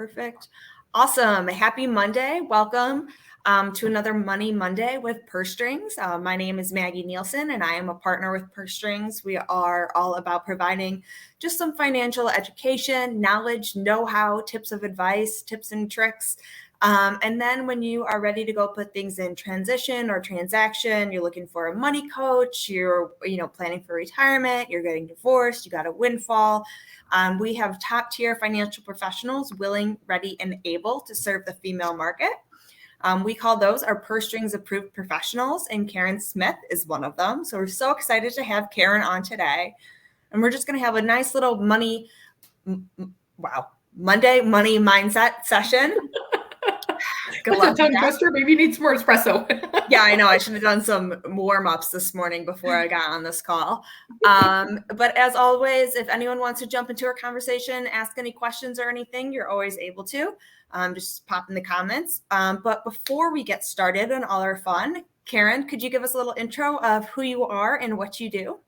Perfect. Awesome. Happy Monday. Welcome to another Money Monday with Purse Strings. My name is Maggie Nielsen, and I am a partner with Purse Strings. We are all about providing just some financial education, knowledge, know-how, tips of advice, tips and tricks. And then when you are ready to go put things in transition or transaction, you're looking for a money coach, you're planning for retirement, you're getting divorced, you got a windfall. We have top tier financial professionals willing, ready, and able to serve the female market. We call those our Purse Strings approved professionals, and Karen Smith is one of them. So we're so excited to have Karen on today. And we're just going to have a nice little Monday money mindset session. Good luck. Tongue twister. Maybe you need some more espresso. Yeah, I know. I should have done some warm-ups this morning before I got on this call. But as always, if anyone wants to jump into our conversation, ask any questions or anything, you're always able to. Just pop in the comments. But before we get started on all our fun, Karen, could you give us a little intro of who you are and what you do?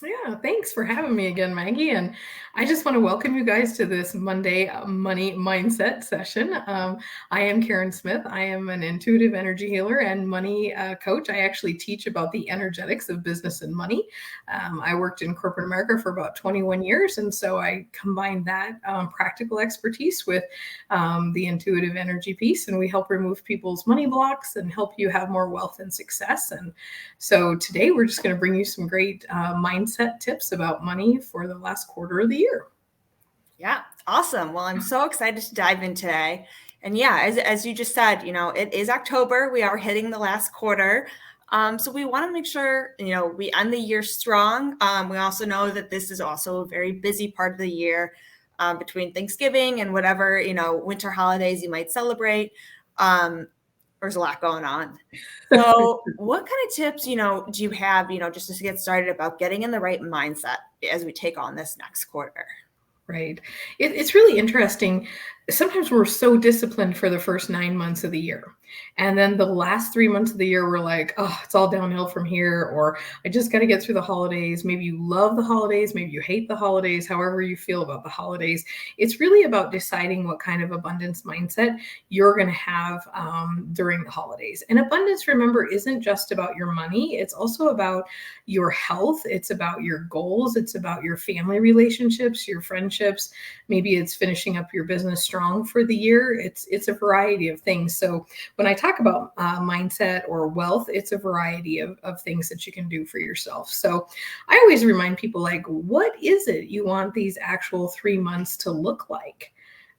Yeah, thanks for having me again, Maggie. And I just want to welcome you guys to this Monday money mindset session. I am Karen Smith. I am an intuitive energy healer and money coach. I actually teach about the energetics of business and money. I worked in corporate America for about 21 years. And so I combined that practical expertise with the intuitive energy piece. And we help remove people's money blocks and help you have more wealth and success. And so today we're just going to bring you some great mindset tips about money for the last quarter of the year. Yeah, awesome. Well, I'm so excited to dive in today. And yeah, as you just said, it is October. We are hitting the last quarter. So we want to make sure, we end the year strong. We also know that this is also a very busy part of the year between Thanksgiving and whatever, winter holidays you might celebrate. There's a lot going on. So what kind of tips, do you have, just to get started about getting in the right mindset as we take on this next quarter? Right. It's really interesting. Sometimes we're so disciplined for the first 9 months of the year. And then the last 3 months of the year, we're like, oh, it's all downhill from here. Or I just got to get through the holidays. Maybe you love the holidays. Maybe you hate the holidays, however you feel about the holidays. It's really about deciding what kind of abundance mindset you're going to have during the holidays. And abundance, remember, isn't just about your money. It's also about your health. It's about your goals. It's about your family relationships, your friendships. Maybe it's finishing up your business strong for the year. It's a variety of things. So when I talk about mindset or wealth, it's a variety of things that you can do for yourself. So I always remind people, like, what is it you want these actual 3 months to look like?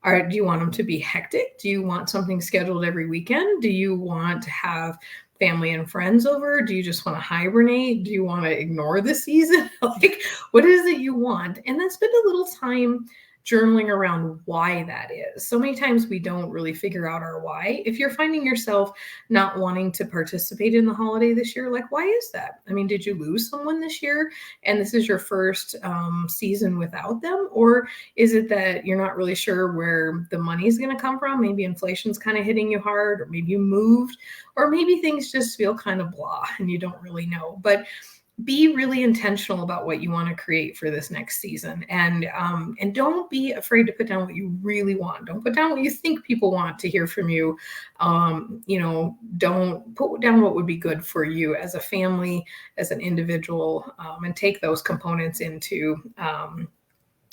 Do you want them to be hectic? Do you want something scheduled every weekend? Do you want to have family and friends over? Do you just want to hibernate? Do you want to ignore the season? Like, what is it you want? And then spend a little time journaling around why that is. So many times we don't really figure out our why. If you're finding yourself not wanting to participate in the holiday this year, like, why is that? I mean, did you lose someone this year and this is your first season without them? Or is it that you're not really sure where the money is going to come from? Maybe inflation's kind of hitting you hard, or maybe you moved, or maybe things just feel kind of blah and you don't really know. But be really intentional about what you want to create for this next season. And don't be afraid to put down what you really want. Don't put down what you think people want to hear from you. Don't put down what would be good for you as a family, as an individual, and take those components into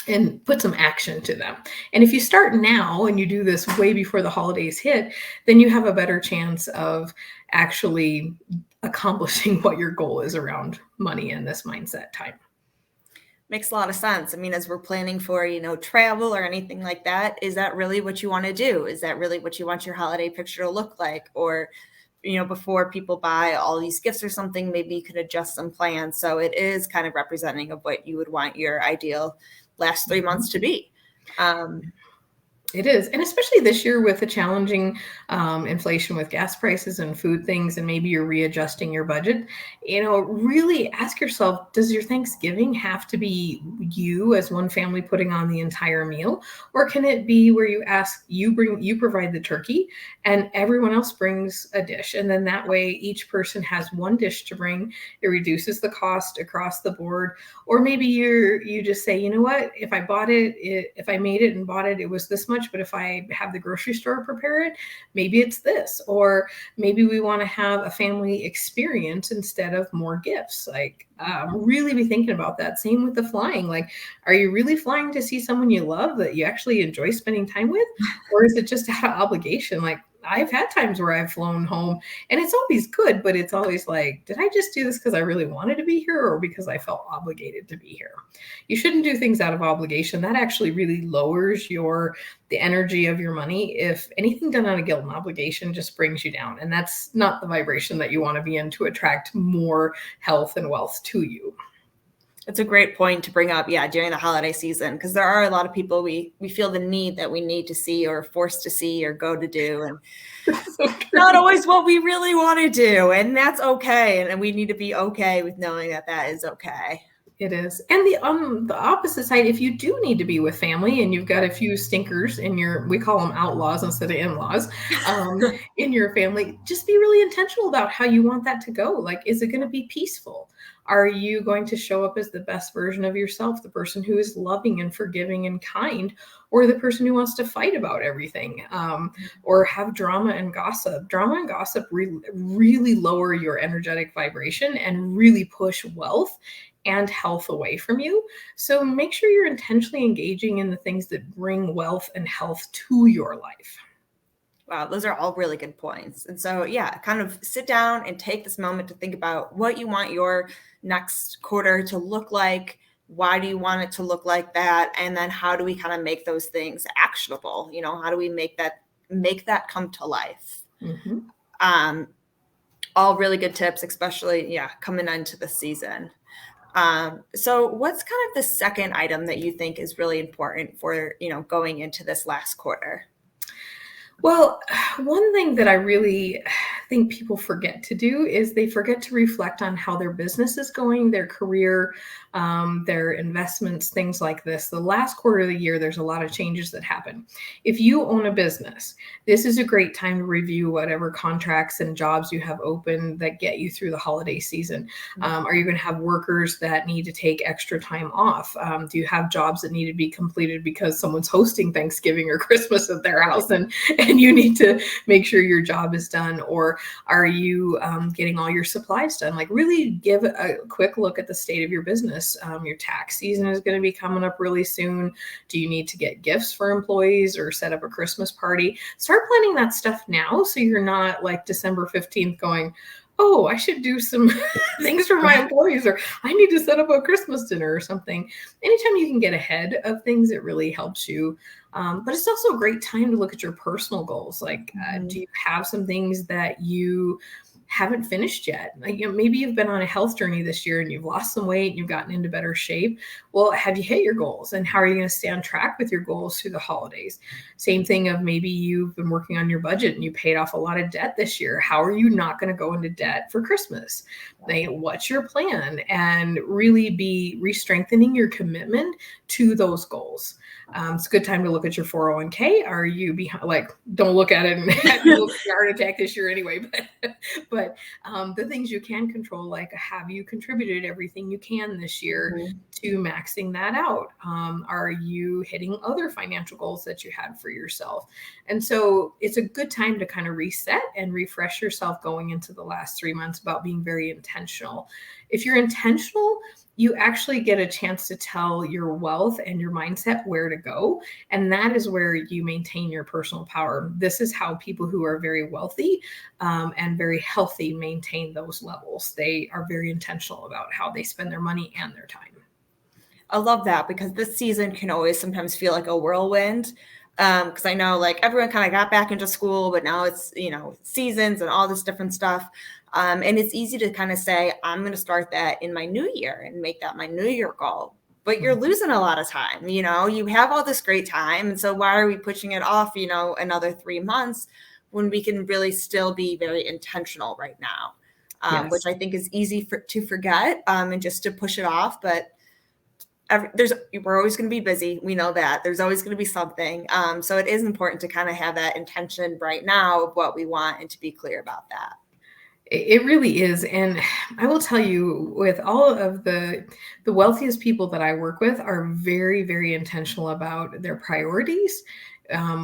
and put some action to them. And if you start now and you do this way before the holidays hit, then you have a better chance of actually accomplishing what your goal is around money in this mindset time. Makes a lot of sense. I mean, as we're planning for, travel or anything like that, is that really what you want to do? Is that really what you want your holiday picture to look like? Or, before people buy all these gifts or something, maybe you could adjust some plans. So it is kind of representing of what you would want your ideal last 3 months to be. It is. And especially this year with the challenging inflation with gas prices and food things, and maybe you're readjusting your budget, really ask yourself, does your Thanksgiving have to be you as one family putting on the entire meal? Or can it be where you provide the turkey and everyone else brings a dish? And then that way each person has one dish to bring. It reduces the cost across the board. Or maybe you just say, you know what, if I made it and bought it, it was this much much, but if I have the grocery store prepare it, maybe it's this. Or maybe we want to have a family experience instead of more gifts. Like, really be thinking about that. Same with the flying. Like, are you really flying to see someone you love that you actually enjoy spending time with? Or is it just out of obligation? Like, I've had times where I've flown home and it's always good, but it's always like, did I just do this because I really wanted to be here or because I felt obligated to be here? You shouldn't do things out of obligation. That actually really lowers the energy of your money. If anything done out of guilt and obligation just brings you down, and that's not the vibration that you want to be in to attract more health and wealth to you. It's a great point to bring up, yeah, during the holiday season, because there are a lot of people we feel the need that we need to see or forced to see or go to do, and So not always what we really want to do, and that's okay. And we need to be okay with knowing that that is okay. It is. And the opposite side, if you do need to be with family and you've got a few stinkers in your, we call them outlaws instead of in-laws, in your family, just be really intentional about how you want that to go. Like, is it going to be peaceful? Are you going to show up as the best version of yourself, the person who is loving and forgiving and kind, or the person who wants to fight about everything, or have drama and gossip? Drama and gossip really lower your energetic vibration and really push wealth and health away from you. So make sure you're intentionally engaging in the things that bring wealth and health to your life. Wow, those are all really good points. And so, yeah, kind of sit down and take this moment to think about what you want your next quarter to look like. Why do you want it to look like that? And then how do we kind of make those things actionable? You know, how do we make that come to life? Mm-hmm. All really good tips, especially, yeah, coming into the season. So what's kind of the second item that you think is really important for, going into this last quarter? Well, one thing that I really think people forget to do is they forget to reflect on how their business is going, their career, their investments, things like this. The last quarter of the year, there's a lot of changes that happen. If you own a business, this is a great time to review whatever contracts and jobs you have open that get you through the holiday season. Are you going to have workers that need to take extra time off? Do you have jobs that need to be completed because someone's hosting Thanksgiving or Christmas at their house and you need to make sure your job is done? Or are you getting all your supplies done? Like, really give a quick look at the state of your business. Your tax season is going to be coming up really soon. Do you need to get gifts for employees or set up a Christmas party? Start planning that stuff now so you're not like December 15th going, oh, I should do some things for my employees, or I need to set up a Christmas dinner or something. Anytime you can get ahead of things, it really helps you. But it's also a great time to look at your personal goals. Like, do you have some things that you haven't finished yet? Like, maybe you've been on a health journey this year and you've lost some weight and you've gotten into better shape. Well, have you hit your goals? And how are you going to stay on track with your goals through the holidays? Same thing of maybe you've been working on your budget and you paid off a lot of debt this year. How are you not going to go into debt for Christmas? Like, what's your plan? And really be re-strengthening your commitment to those goals. It's a good time to look at your 401k. Are you behind? Like, don't look at it and have a heart attack this year anyway. But the things you can control, like, have you contributed everything you can this year to maxing that out? Are you hitting other financial goals that you had for yourself? And so it's a good time to kind of reset and refresh yourself going into the last 3 months about being very intentional. If you're intentional, you actually get a chance to tell your wealth and your mindset where to go. And that is where you maintain your personal power. This is how people who are very wealthy and very healthy maintain those levels. They are very intentional about how they spend their money and their time. I love that, because this season can always sometimes feel like a whirlwind. Because I know, like, everyone kind of got back into school, but now it's, seasons and all this different stuff. And it's easy to kind of say, I'm going to start that in my new year and make that my new year goal. But you're losing a lot of time. You have all this great time. And so why are we pushing it off, another 3 months when we can really still be very intentional right now? Yes. Which I think is easy to forget and just to push it off. But we're always going to be busy. We know that there's always going to be something. So it is important to kind of have that intention right now of what we want and to be clear about that. It really is. And I will tell you, with all of the wealthiest people that I work with are very, very intentional about their priorities.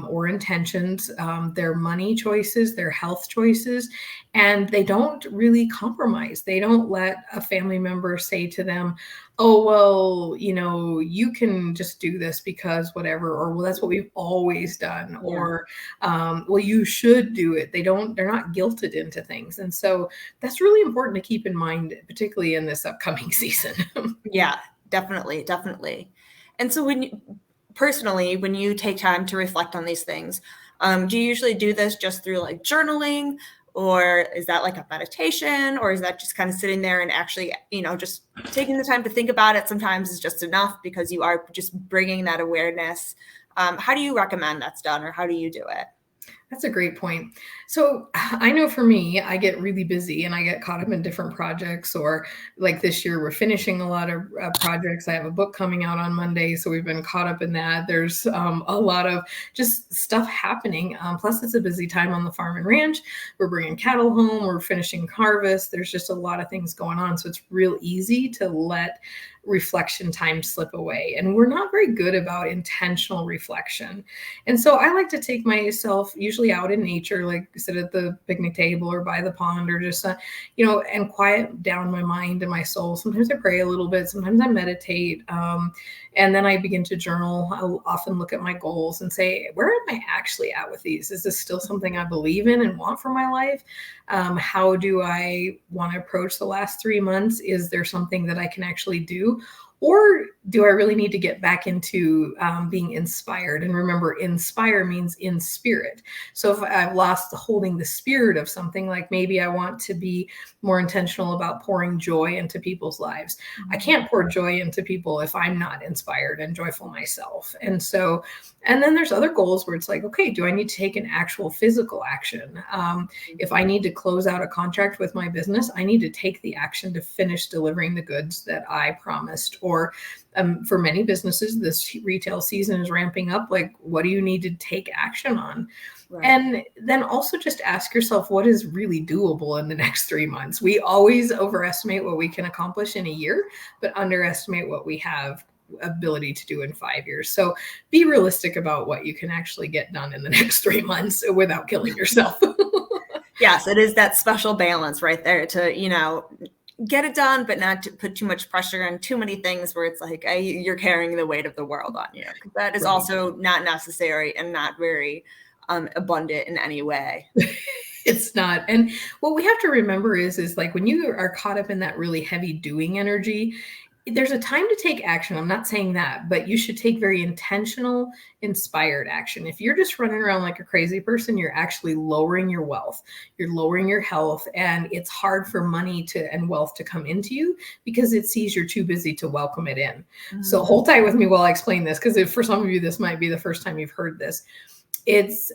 or intentions, their money choices, their health choices, and they don't really compromise. They don't let a family member say to them, oh, well, you can just do this because whatever, or well, that's what we've always done, Yeah. or well, you should do it. They're not guilted into things. And so that's really important to keep in mind, particularly in this upcoming season. Yeah, definitely, definitely. And so personally, when you take time to reflect on these things, do you usually do this just through like journaling, or is that like a meditation, or is that just kind of sitting there and actually, just taking the time to think about it sometimes is just enough because you are just bringing that awareness? How do you recommend that's done, or how do you do it? That's a great point. So I know for me, I get really busy and I get caught up in different projects. Or like this year, we're finishing a lot of projects. I have a book coming out on Monday, so we've been caught up in that. There's a lot of just stuff happening. Plus, it's a busy time on the farm and ranch. We're bringing cattle home. We're finishing harvest. There's just a lot of things going on. So it's real easy to let reflection time slip away. And we're not very good about intentional reflection. And so I like to take myself usually out in nature, like sit at the picnic table or by the pond, or just, and quiet down my mind and my soul. Sometimes I pray a little bit. Sometimes I meditate. And then I begin to journal. I'll often look at my goals and say, where am I actually at with these? Is this still something I believe in and want for my life? How do I want to approach the last 3 months? Is there something that I can actually do? Or do I really need to get back into being inspired? And remember, inspire means in spirit. So if I've lost holding the spirit of something, like maybe I want to be more intentional about pouring joy into people's lives. I can't pour joy into people if I'm not inspired and joyful myself. And then there's other goals where it's like, okay, do I need to take an actual physical action? If I need to close out a contract with my business, I need to take the action to finish delivering the goods that I promised. Or for many businesses, this retail season is ramping up. Like, what do you need to take action on? Right. And then also just ask yourself, what is really doable in the next 3 months? We always overestimate what we can accomplish in a year, but underestimate what we have ability to do in 5 years. So be realistic about what you can actually get done in the next 3 months without killing yourself. Yes, it is that special balance right there to, get it done, but not to put too much pressure on too many things where it's like you're carrying the weight of the world on you. That is right. Also not necessary and not very abundant in any way. It's not. And what we have to remember is like when you are caught up in that really heavy doing energy, there's a time to take action. I'm not saying that, but you should take very intentional, inspired action. If you're just running around like a crazy person, you're actually lowering your wealth, you're lowering your health, and it's hard for money and wealth to come into you because it sees you're too busy to welcome it in. Mm-hmm. So hold tight with me while I explain this, because if for some of you, this might be the first time you've heard this. It's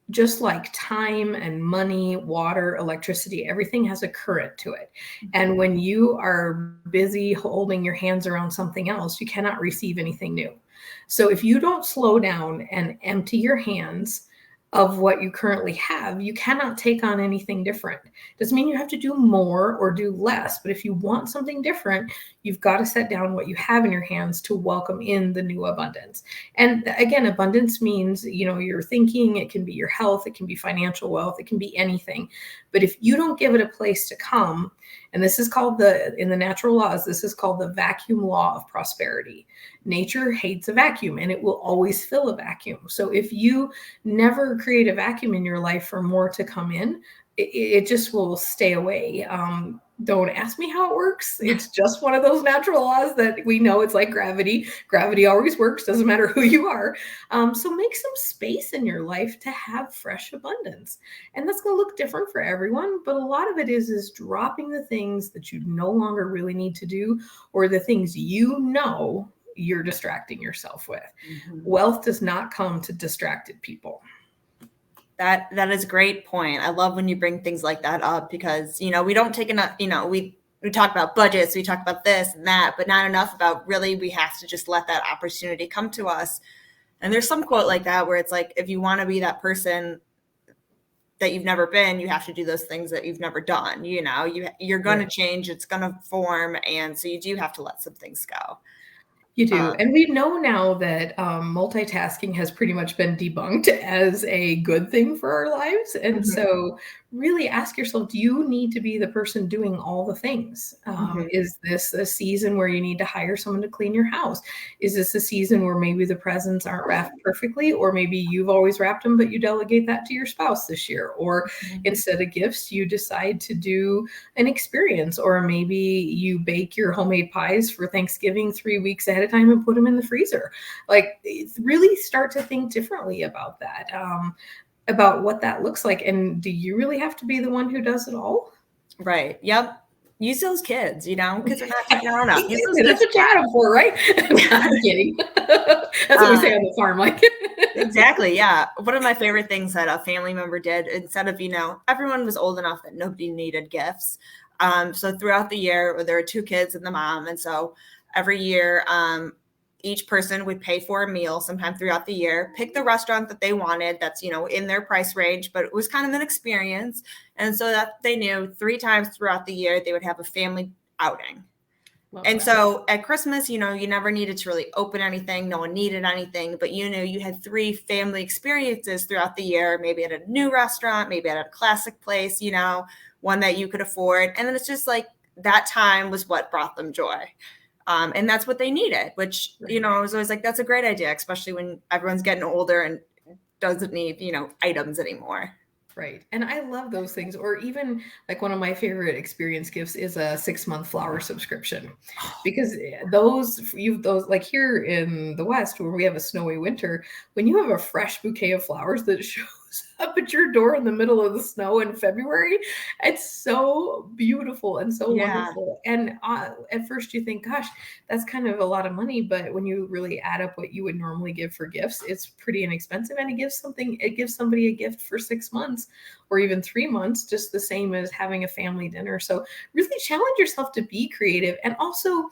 just like time and money, water, electricity, everything has a current to it. And when you are busy holding your hands around something else, you cannot receive anything new. So if you don't slow down and empty your hands of what you currently have, you cannot take on anything different. Doesn't mean you have to do more or do less, but if you want something different, you've got to set down what you have in your hands to welcome in the new abundance. And again, abundance means, your thinking, it can be your health, it can be financial wealth, it can be anything. But if you don't give it a place to come, and this is called in the natural laws, this is called the vacuum law of prosperity. Nature hates a vacuum and it will always fill a vacuum. So if you never create a vacuum in your life for more to come in, it just will stay away. Don't ask me how it works. It's just one of those natural laws that we know. It's like gravity. Gravity always works. Doesn't matter who you are. So make some space in your life to have fresh abundance. And that's going to look different for everyone. But a lot of it is dropping the things that you no longer really need to do, or the things you're distracting yourself with. Mm-hmm. Wealth does not come to distracted people. That is a great point. I love when you bring things like that up, because, we don't take enough, we talk about budgets, we talk about this and that, but not enough about really we have to just let that opportunity come to us. And there's some quote like that where it's like, if you want to be that person that you've never been, you have to do those things that you've never done. You're going to change, it's going to form. And so you do have to let some things go. You do. Um, And we know now that multitasking has pretty much been debunked as a good thing for our lives. And mhm, so, really ask yourself, do you need to be the person doing all the things? mhm, Is this a season where you need to hire someone to clean your house? Is this a season where maybe the presents aren't wrapped perfectly? Or maybe you've always wrapped them, but you delegate that to your spouse this year? Or mhm. instead of gifts, you decide to do an experience, or maybe you bake your homemade pies for Thanksgiving 3 weeks ahead of time and put them in the freezer. Like, really start to think differently about that, about what that looks like. And do you really have to be the one who does it all? Right. Yep. Use those kids, kids are not taking our own up. Use those Exactly. That's kids what you had them for, right? I'm kidding. That's what we for. say on the farm. Like, Exactly. Yeah. One of my favorite things that a family member did, instead of, everyone was old enough that nobody needed gifts. So throughout the year, there were two kids and the mom. And so every year, each person would pay for a meal sometime throughout the year, pick the restaurant that they wanted that's, in their price range, but it was kind of an experience. And so that they knew 3 times throughout the year, they would have a family outing. love And that. so at Christmas, you never needed to really open anything. No one needed anything, but you had 3 family experiences throughout the year, maybe at a new restaurant, maybe at a classic place, one that you could afford. And then it's just like that time was what brought them joy. And that's what they needed, which, Right. I was always like, that's a great idea, especially when everyone's getting older and doesn't need, items anymore. Right. And I love those things. Or even like one of my favorite experience gifts is a 6-month flower subscription. Because those like here in the West where we have a snowy winter, when you have a fresh bouquet of flowers that shows up at your door in the middle of the snow in February, it's so beautiful and so Yeah. wonderful. And at first you think, gosh, that's kind of a lot of money, but when you really add up what you would normally give for gifts, it's pretty inexpensive, and it gives somebody a gift for 6 months or even 3 months, just the same as having a family dinner. So really challenge yourself to be creative, and also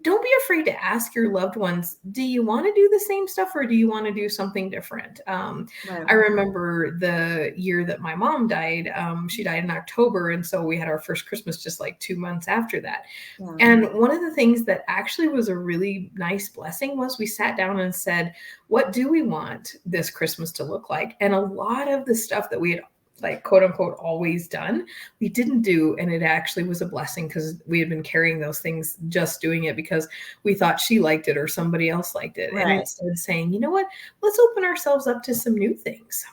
don't be afraid to ask your loved ones, do you want to do the same stuff or do you want to do something different? Right. I remember the year that my mom died. She died in October. And so we had our first Christmas just like 2 months after that. Yeah. And one of the things that actually was a really nice blessing was we sat down and said, what do we want this Christmas to look like? And a lot of the stuff that we had, like, quote unquote, always done, we didn't do. And it actually was a blessing because we had been carrying those things, just doing it because we thought she liked it or somebody else liked it. And Right. instead saying, you know what, let's open ourselves up to some new things.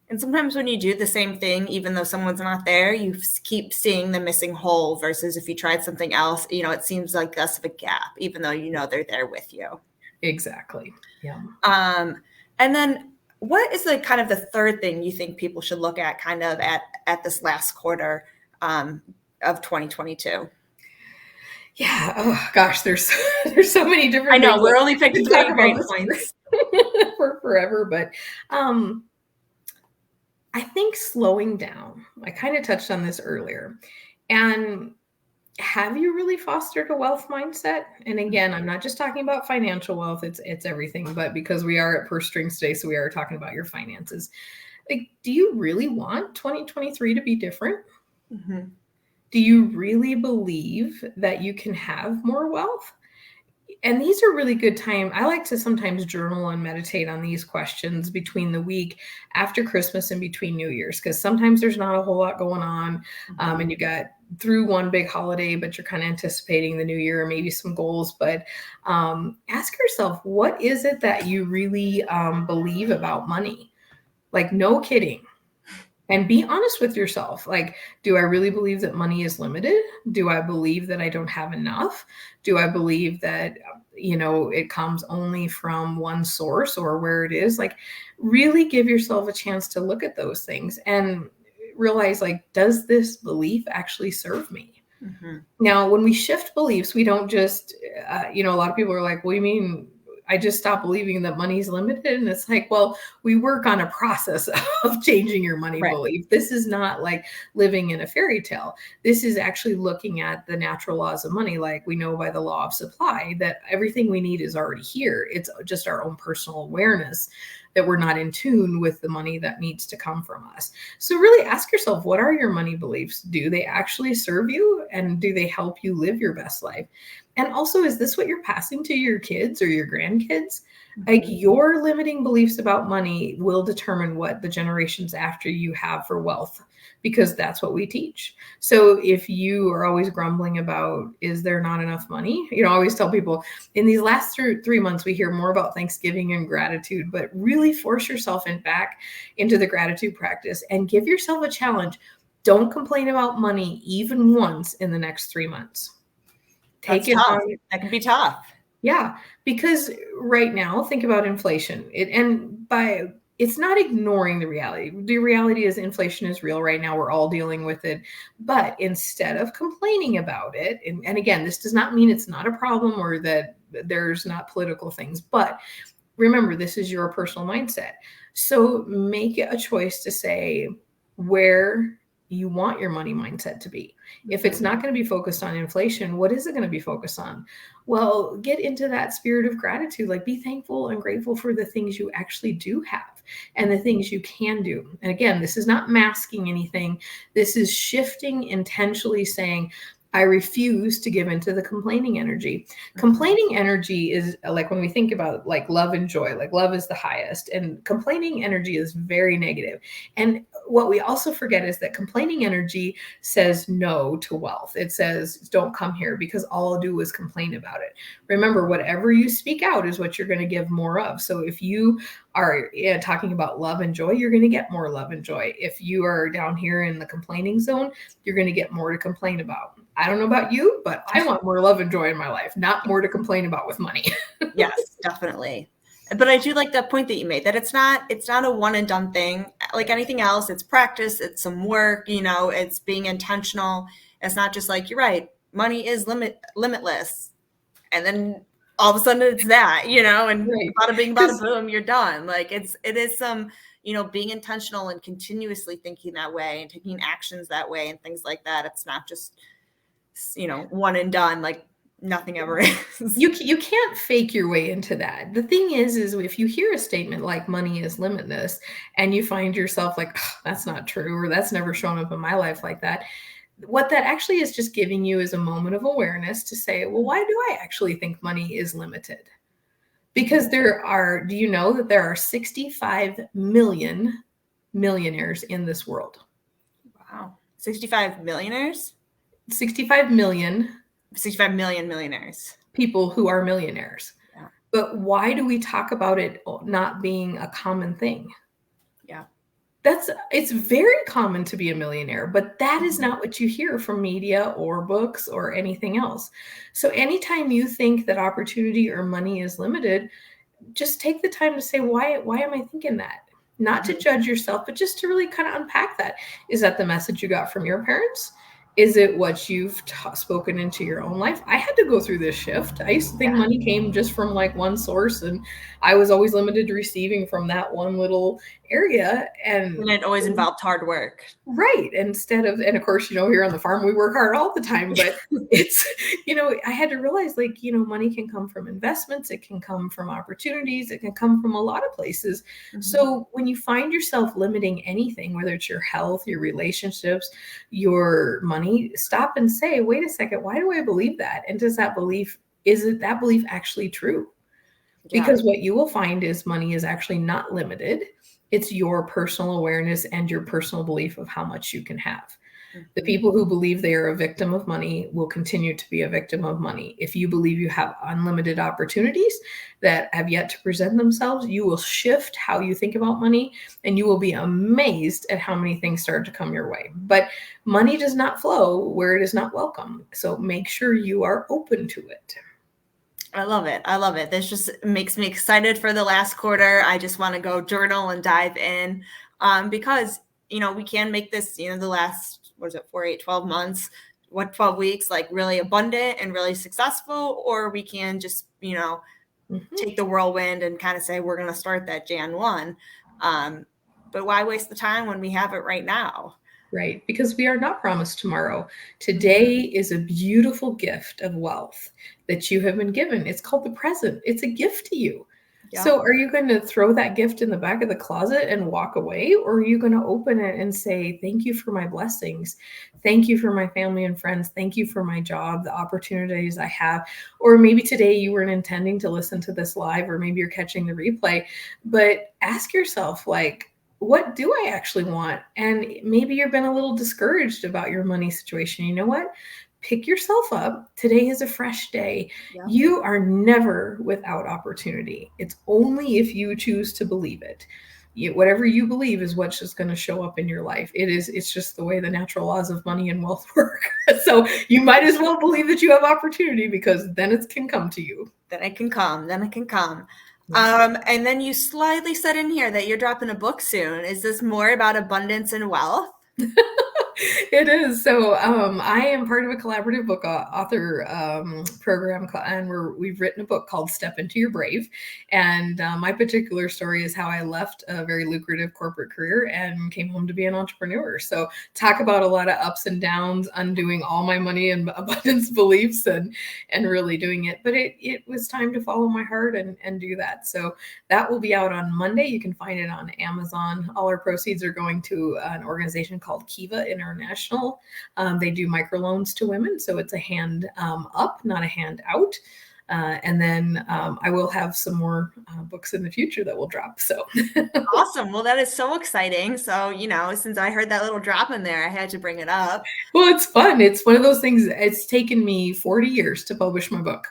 And sometimes when you do the same thing, even though someone's not there, you keep seeing the missing hole versus if you tried something else, it seems like less of a gap, even though they're there with you. Exactly. Yeah. And then what is the kind of the third thing you think people should look at kind of at this last quarter of 2022? Yeah. Oh gosh, there's so many different I know things we're that only we picking could talk three about great this points. for forever, but I think slowing down. I kind of touched on this earlier. And have you really fostered a wealth mindset? And again, I'm not just talking about financial wealth, it's everything, but because we are at Purse Strings today, so we are talking about your finances. Like, do you really want 2023 to be different? Mm-hmm. Do you really believe that you can have more wealth? And these are really good time. I like to sometimes journal and meditate on these questions between the week after Christmas and between New Year's, because sometimes there's not a whole lot going on, and you got through one big holiday, but you're kind of anticipating the new year or maybe some goals. But ask yourself, what is it that you really believe about money? Like, no kidding. And be honest with yourself. Like, do I really believe that money is limited? Do I believe that I don't have enough? Do I believe that, it comes only from one source or where it is? Like, really give yourself a chance to look at those things and realize, like, does this belief actually serve me? Mm-hmm. Now, when we shift beliefs, we don't just, a lot of people are like, what do you mean? I just stopped believing that money is limited. And it's like, well, we work on a process of changing your money Right. belief. This is not like living in a fairy tale. This is actually looking at the natural laws of money. Like, we know by the law of supply that everything we need is already here. It's just our own personal awareness that we're not in tune with the money that needs to come from us. So really ask yourself, what are your money beliefs? Do they actually serve you? And do they help you live your best life? And also, is this what you're passing to your kids or your grandkids? Like, your limiting beliefs about money will determine what the generations after you have for wealth, because that's what we teach. So if you are always grumbling about, is there not enough money? I always tell people in these last 3 months, we hear more about Thanksgiving and gratitude, but really force yourself back into the gratitude practice and give yourself a challenge. Don't complain about money even once in the next 3 months. That's tough. That can be tough. Yeah, because right now, think about inflation. It's not ignoring the reality. The reality is inflation is real right now. We're all dealing with it. But instead of complaining about it, and again, this does not mean it's not a problem or that there's not political things, but remember, this is your personal mindset. So make it a choice to say where you want your money mindset to be. If it's not going to be focused on inflation, what is it going to be focused on? Well, get into that spirit of gratitude. Like, be thankful and grateful for the things you actually do have and the things you can do. And again, this is not masking anything. This is shifting, intentionally saying, I refuse to give into the complaining energy. Complaining energy is like, when we think about like love and joy, like love is the highest, and complaining energy is very negative. And what we also forget is that complaining energy says no to wealth. It says, don't come here, because all I'll do is complain about it. Remember, whatever you speak out is what you're going to give more of. So if you are talking about love and joy, you're going to get more love and joy. If you are down here in the complaining zone, you're going to get more to complain about. I don't know about you, but I want more love and joy in my life, not more to complain about with money. Yes, definitely. But I do like that point that you made, that it's not a one and done thing. Like anything else, it's practice, it's some work, it's being intentional. It's not just like, you're right, money is limitless. And then all of a sudden it's that, and Right. bada bing, bada boom, you're done. Like it is some, being intentional and continuously thinking that way and taking actions that way and things like that. It's not just, one and done, like nothing ever is. You can't fake your way into that. The thing is if you hear a statement like money is limitless and you find yourself like, oh, that's not true, or that's never shown up in my life like that, what that actually is just giving you is a moment of awareness to say, well, why do I actually think money is limited? Because do you know that there are 65 million millionaires in this world? Wow. 65 millionaires? 65 million 65 million millionaires. People who are millionaires. Yeah. But why do we talk about it not being a common thing? Yeah. It's very common to be a millionaire, but that is not what you hear from media or books or anything else. So anytime you think that opportunity or money is limited, just take the time to say, why am I thinking that? Not to judge yourself, but just to really kind of unpack that. Is that the message you got from your parents? Is it what you've spoken into your own life? I had to go through this shift. I used to think money came just from like one source, and I was always limited to receiving from that one little area. And it always involved hard work. Right. And of course, here on the farm, we work hard all the time, but it's, I had to realize like, money can come from investments. It can come from opportunities. It can come from a lot of places. Mm-hmm. So when you find yourself limiting anything, whether it's your health, your relationships, your money, stop and say, wait a second, why do I believe that? And is that belief actually true? Yeah. Because what you will find is money is actually not limited. It's your personal awareness and your personal belief of how much you can have. Mm-hmm. The people who believe they are a victim of money will continue to be a victim of money. If you believe you have unlimited opportunities that have yet to present themselves, you will shift how you think about money, and you will be amazed at how many things start to come your way. But money does not flow where it is not welcome. So make sure you are open to it. I love it. This just makes me excited for the last quarter. I just want to go journal and dive in because, we can make this, the last, 4, 8, 12 months, 12 weeks, like really abundant and really successful, or we can just, take the whirlwind and kind of say, we're going to start that Jan 1. But why waste the time when we have it right now? Right, because we are not promised tomorrow. Today is a beautiful gift of wealth that you have been given. It's called the present. It's a gift to you. Yeah. So are you going to throw that gift in the back of the closet and walk away? Or are you going to open it and say, thank you for my blessings. Thank you for my family and friends. Thank you for my job, the opportunities I have. Or maybe today you weren't intending to listen to this live, or maybe you're catching the replay, but ask yourself, like, what do I actually want? And maybe you've been a little discouraged about your money situation. You know what? Pick yourself up. Today is a fresh day. Yeah. You are never without opportunity. It's only if you choose to believe it. Whatever you believe is what's just going to show up in your life. It's just the way the natural laws of money and wealth work. So you might as well believe that you have opportunity, because then it can come to you. Then it can come. Then it can come. Yeah. And then you slightly said in here that you're dropping a book soon. Is this more about abundance and wealth? It is. So I am part of a collaborative book author program, and we've written a book called Step Into Your Brave. And my particular story is how I left a very lucrative corporate career and came home to be an entrepreneur. So talk about a lot of ups and downs, undoing all my money and abundance beliefs, and really doing it. But it was time to follow my heart and do that. So that will be out on Monday. You can find it on Amazon. All our proceeds are going to an organization called Kiva International. They do microloans to women, so it's a hand up, not a hand out. And then I will have some more books in the future that will drop. So Awesome. Well, that is so exciting. So, since I heard that little drop in there, I had to bring it up. well, it's fun. It's one of those things. It's taken me 40 years to publish my book,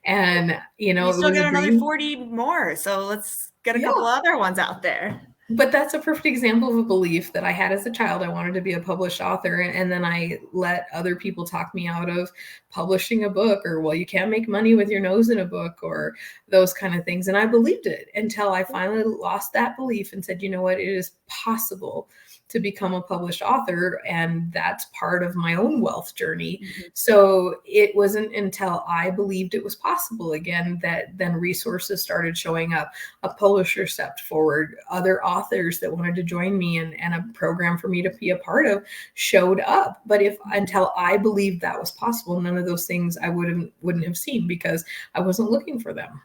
and You it still was a got another dream. 40 more. So let's get a Yeah. couple other ones out there. But that's a perfect example of a belief that I had as a child. I wanted to be a published author. And then I let other people talk me out of publishing a book, or, well, you can't make money with your nose in a book, or those kind of things. And I believed it until I finally lost that belief and said, you know what, it is possible to become a published author. And that's part of my own wealth journey. Mm-hmm. So it wasn't until I believed it was possible again that then resources started showing up. A publisher stepped forward, other authors that wanted to join me, and a program for me to be a part of showed up. But until I believed that was possible, none of those things I wouldn't have seen, because I wasn't looking for them.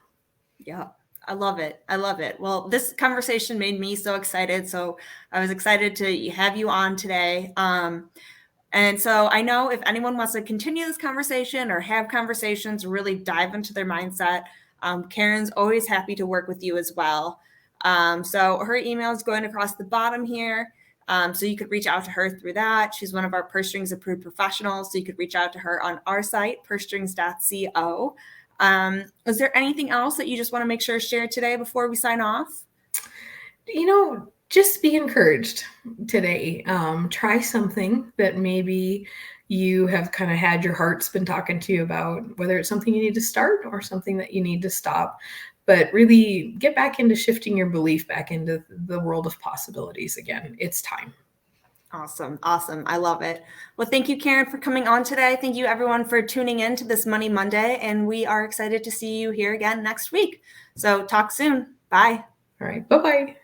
Yeah. I love it. I love it. Well, this conversation made me so excited. So I was excited to have you on today. And so I know if anyone wants to continue this conversation or have conversations, really dive into their mindset, Karen's always happy to work with you as well. So her email is going across the bottom here. So you could reach out to her through that. She's one of our Purse Strings approved professionals. So you could reach out to her on our site, pursestrings.co. Is there anything else that you just want to make sure is shared today before we sign off? Just be encouraged today. Try something that maybe you have kind of had your heart's been talking to you about, whether it's something you need to start or something that you need to stop. But really get back into shifting your belief back into the world of possibilities again. It's time. Awesome. Awesome. I love it. Well, thank you, Karen, for coming on today. Thank you, everyone, for tuning in to this Money Monday. And we are excited to see you here again next week. So talk soon. Bye. All right. Bye-bye.